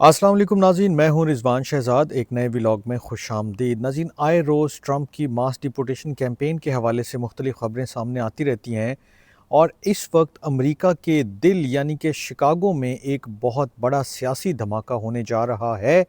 अस्सलाम वालेकुम नाज़रीन, मैं हूं रिजवान शहजाद। एक नए व्लॉग में खुश आमदीद। नाज़रीन, आए रोज़ ट्रंप की मास डिपोटेशन कैंपेन के हवाले से मुख्तलिफ खबरें सामने आती रहती हैं और इस वक्त अमेरिका के दिल यानी कि शिकागो में एक बहुत बड़ा सियासी धमाका होने जा रहा है।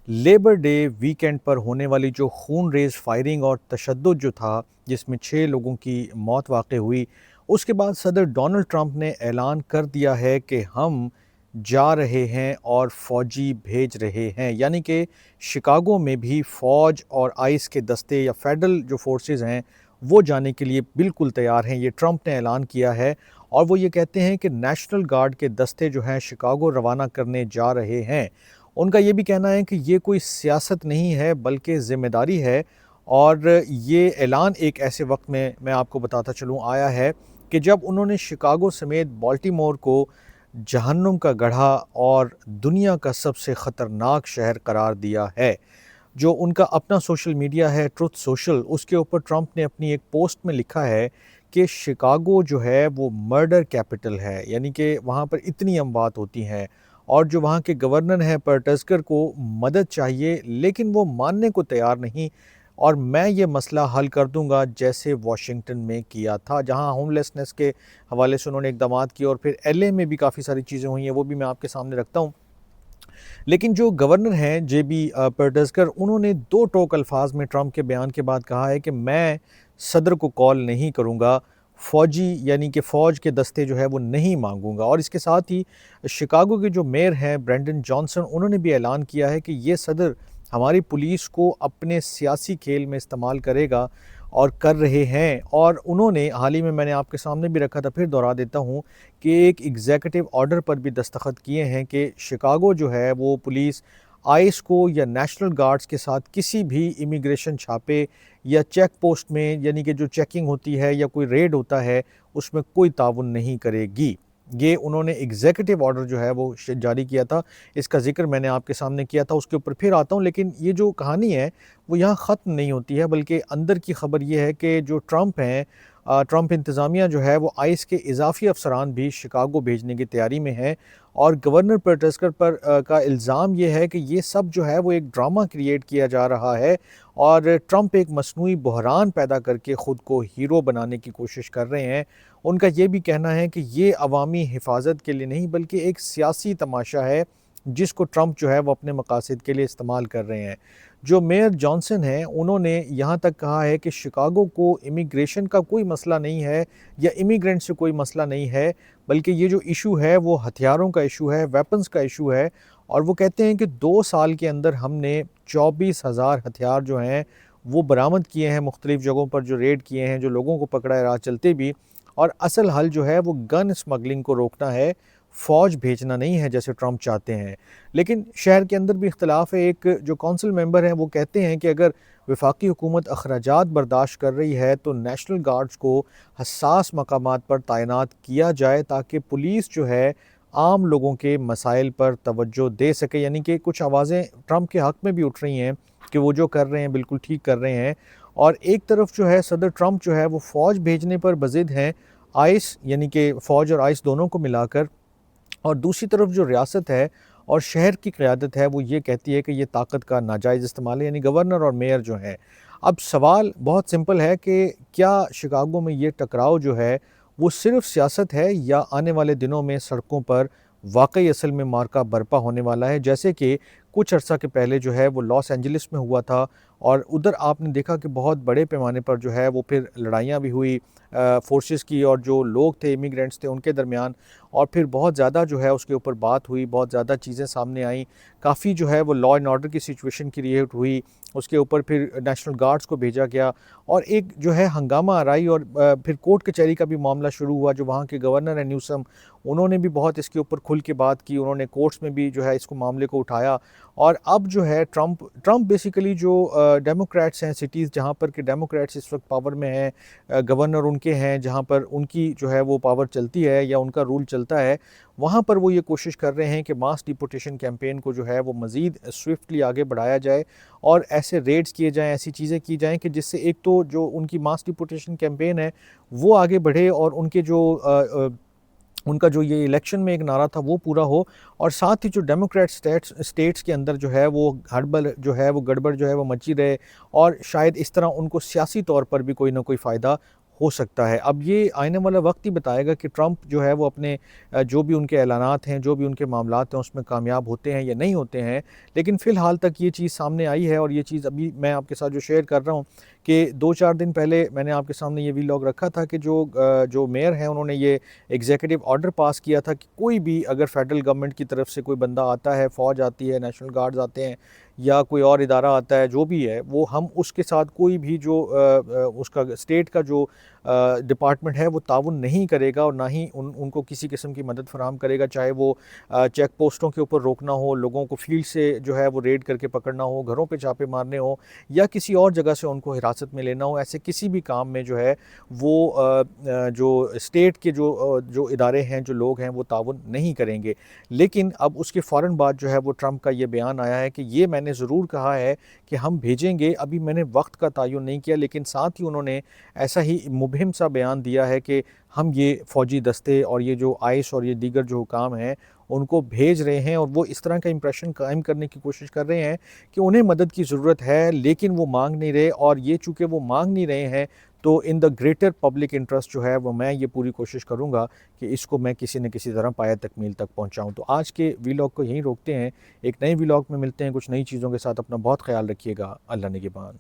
लेबर डे वीकेंड पर होने वाली जो खून रेज फायरिंग और तशद्दुद जो था, जिसमें 6 लोगों की मौत वाक़ हुई, उसके बाद सदर डोनाल्ड ट्रंप ने ऐलान कर दिया है कि हम जा रहे हैं और फ़ौजी भेज रहे हैं। यानी कि शिकागो में भी फ़ौज और आइस के दस्ते या फेडरल जो फोर्सेस हैं वो जाने के लिए बिल्कुल तैयार हैं। ये ट्रंप ने ऐलान किया है और वो ये कहते हैं कि नेशनल गार्ड के दस्ते जो हैं शिकागो रवाना करने जा रहे हैं। उनका ये भी कहना है कि ये कोई सियासत नहीं है बल्कि ज़िम्मेदारी है। और ये ऐलान एक ऐसे वक्त में, मैं आपको बताता चलूँ, आया है कि जब उन्होंने शिकागो समेत बाल्टीमोर को जहन्नुम का गढ़ा और दुनिया का सबसे ख़तरनाक शहर करार दिया है। जो उनका अपना सोशल मीडिया है ट्रुथ सोशल, उसके ऊपर ट्रंप ने अपनी एक पोस्ट में लिखा है कि शिकागो जो है वो मर्डर कैपिटल है, यानी कि वहाँ पर इतनी अमवात होती हैं और जो वहाँ के गवर्नर हैं पर्टस्कर को मदद चाहिए लेकिन वो मानने को तैयार नहीं। और मैं ये मसला हल कर दूंगा जैसे वाशिंगटन में किया था, जहाँ होमलेसनेस के हवाले से उन्होंने इकदाम किए और फिर एलए में भी काफ़ी सारी चीज़ें हुई हैं, वो भी मैं आपके सामने रखता हूँ। लेकिन जो गवर्नर हैं जेबी पर्टस्कर, उन्होंने दो टोक अल्फाज में ट्रंप के बयान के बाद कहा है कि मैं सदर को कॉल नहीं करूँगा, फ़ौजी यानी कि फ़ौज के दस्ते जो है वो नहीं मांगूंगा। और इसके साथ ही शिकागो के जो मेयर हैं ब्रेंडन जॉनसन, उन्होंने भी ऐलान किया है कि ये सदर हमारी पुलिस को अपने सियासी खेल में इस्तेमाल करेगा और कर रहे हैं। और उन्होंने हाल ही में, मैंने आपके सामने भी रखा था, फिर दोहरा देता हूँ, कि एक एग्जीक्यूटिव ऑर्डर पर भी दस्तखत किए हैं कि शिकागो जो है वो पुलिस आइस को या नेशनल गार्ड्स के साथ किसी भी इमिग्रेशन छापे या चेक पोस्ट में, यानी कि जो चेकिंग होती है या कोई रेड होता है, उसमें कोई ताउन नहीं करेगी। ये उन्होंने एग्जीक्यूटिव ऑर्डर जो है वो जारी किया था। इसका जिक्र मैंने आपके सामने किया था, उसके ऊपर फिर आता हूँ। लेकिन ये जो कहानी है वो यहाँ ख़त्म नहीं होती है, बल्कि अंदर की खबर ये है कि जो ट्रंप हैं, ट्रंप इंतज़ामिया जो है वो आइस के इजाफी अफसरान भी शिकागो भेजने की तैयारी में है। और गवर्नर पर्टस्कर पर का इल्ज़ाम ये है कि ये सब जो है वो एक ड्रामा क्रिएट किया जा रहा है और ट्रंप एक मसनूई बहरान पैदा करके ख़ुद को हीरो बनाने की कोशिश कर रहे हैं। उनका ये भी कहना है कि ये अवामी हिफाजत के लिए नहीं बल्कि एक सियासी तमाशा है जिसको ट्रंप जो है वो अपने मकासद के लिए इस्तेमाल कर रहे हैं। जो मेयर जॉनसन हैं, उन्होंने यहाँ तक कहा है कि शिकागो को इमिग्रेशन का कोई मसला नहीं है या इमिग्रेंट से कोई मसला नहीं है, बल्कि ये जो इशू है वो हथियारों का इशू है, वेपन्स का इशू है। और वो कहते हैं कि 2 साल के अंदर हमने 24,000 हथियार जो हैं वो बरामद किए हैं, मुख्तलिफ़ जगहों पर जो रेड किए हैं, जो लोगों को पकड़ा है राह चलते भी। और असल हल जो है वो गन स्मगलिंग को रोकना है, फ़ौज भेजना नहीं है जैसे ट्रंप चाहते हैं। लेकिन शहर के अंदर भी इख्तलाफ है। एक जो कौंसिल मेंबर हैं वो कहते हैं कि अगर वफाकी हुकूमत अखराजात बर्दाश्त कर रही है तो नेशनल गार्ड्स को हसास मकामात पर तैनात किया जाए ताकि पुलिस जो है आम लोगों के मसाइल पर तवज्जो दे सके। यानी कि कुछ आवाज़ें ट्रंप के हक़ में भी उठ रही हैं कि वो जो कर रहे हैं बिल्कुल ठीक कर रहे हैं। और एक तरफ जो है सदर ट्रंप जो है वो फ़ौज भेजने पर बज़िद हैं, आइस यानी कि फ़ौज और आइस दोनों को मिलाकर। और दूसरी तरफ जो रियासत है और शहर की क़यादत है वो ये कहती है कि ये ताकत का नाजायज़ इस्तेमाल है, यानी गवर्नर और मेयर जो हैं। अब सवाल बहुत सिंपल है कि क्या शिकागो में ये टकराव जो है वो सिर्फ सियासत है या आने वाले दिनों में सड़कों पर वाकई असल में मार्का बर्पा होने वाला है, जैसे कि कुछ अर्सा के पहले जो है वो लॉस एंजलिस में हुआ था। और उधर आपने देखा कि बहुत बड़े पैमाने पर जो है वो फिर लड़ाइयाँ भी हुई फोर्सेस की और जो लोग थे, इमिग्रेंट्स थे, उनके दरमियान। और फिर बहुत ज़्यादा जो है उसके ऊपर बात हुई, बहुत ज़्यादा चीज़ें सामने आईं, काफ़ी जो है वो लॉ एंड ऑर्डर की सिचुएशन क्रिएट हुई। उसके ऊपर फिर नेशनल गार्ड्स को भेजा गया और एक जो है हंगामा आराई। और फिर कोर्ट कचहरी का भी मामला शुरू हुआ। जो वहाँ के गवर्नर हैं न्यूसम, उन्होंने भी बहुत इसके ऊपर खुल के बात की, उन्होंने कोर्ट्स में भी जो है इसको मामले को उठाया। और अब जो है ट्रंप बेसिकली जो डेमोक्रेट्स हैं, सिटीज़ जहाँ पर कि डेमोक्रेट्स इस वक्त पावर में हैं, गवर्नर उनके हैं जहाँ पर उनकी जो है वो पावर चलती है या उनका रूल चलता है, वहाँ पर वो ये कोशिश कर रहे हैं कि मास डिपोटेशन कैंपेन को जो है वो मज़ीद स्विफ्टली आगे बढ़ाया जाए और ऐसे रेड्स किए जाएँ, ऐसी चीज़ें की जाएँ कि जिससे एक तो जो उनकी मास डिपोटेशन कैंपेन है वो आगे बढ़े और उनके जो उनका जो ये इलेक्शन में एक नारा था वो पूरा हो, और साथ ही जो डेमोक्रेट स्टेट्स के अंदर जो है वो हड़बड़ जो है वो गड़बड़ जो है वो मची रहे, और शायद इस तरह उनको सियासी तौर पर भी कोई ना कोई फ़ायदा हो सकता है। अब ये आने वाला वक्त ही बताएगा कि ट्रंप जो है वो अपने जो भी उनके ऐलानात हैं, जो भी उनके मामलात हैं, उसमें कामयाब होते हैं या नहीं होते हैं। लेकिन फ़िलहाल तक ये चीज़ सामने आई है, और ये चीज़ अभी मैं आपके साथ जो शेयर कर रहा हूँ कि 2-4 दिन पहले मैंने आपके सामने ये वीलॉग रखा था कि जो मेयर हैं उन्होंने ये एग्जीक्यूटिव ऑर्डर पास किया था कि कोई भी अगर फेडरल गवर्नमेंट की तरफ से कोई बंदा आता है, फ़ौज आती है, नेशनल गार्ड्स आते हैं, या कोई और इदारा आता है, जो भी है, वो हम उसके साथ कोई भी जो उसका स्टेट का जो डिपार्टमेंट है वो ताउन नहीं करेगा, और ना ही उनको किसी किस्म की मदद फराहम करेगा, चाहे वो चेक पोस्टों के ऊपर रोकना हो, लोगों को फील्ड से जो है वो रेड करके पकड़ना हो, घरों पे छापे मारने हो, या किसी और जगह से उनको हिरासत में लेना हो। ऐसे किसी भी काम में जो है वो जो स्टेट के जो इदारे हैं, जो लोग हैं, वो ताउन नहीं करेंगे। लेकिन अब उसके फ़ौरन बाद जो है वो ट्रंप का ये बयान आया है कि ये मैंने ज़रूर कहा है कि हम भेजेंगे, अभी मैंने वक्त का तयन नहीं किया, लेकिन साथ ही उन्होंने ऐसा ही मुबहिम सा बयान दिया है कि हम ये फ़ौजी दस्ते और ये जो आइस और ये दीगर जो हुकाम हैं उनको भेज रहे हैं, और वो इस तरह का इंप्रेशन कायम करने की कोशिश कर रहे हैं कि उन्हें मदद की ज़रूरत है, लेकिन वो मांग नहीं रहे। और ये चूँकि वो मांग नहीं रहे हैं, तो in the greater public interest जो है वो मैं ये पूरी कोशिश करूँगा कि इसको मैं किसी न किसी तरह पाया तकमील तक पहुँचाऊँ। तो आज के वीलॉग को यहीं रोकते हैं, एक नए वीलॉग में मिलते हैं कुछ नई चीज़ों के साथ। अपना बहुत ख्याल रखिएगा। अल्लाह निगहबान।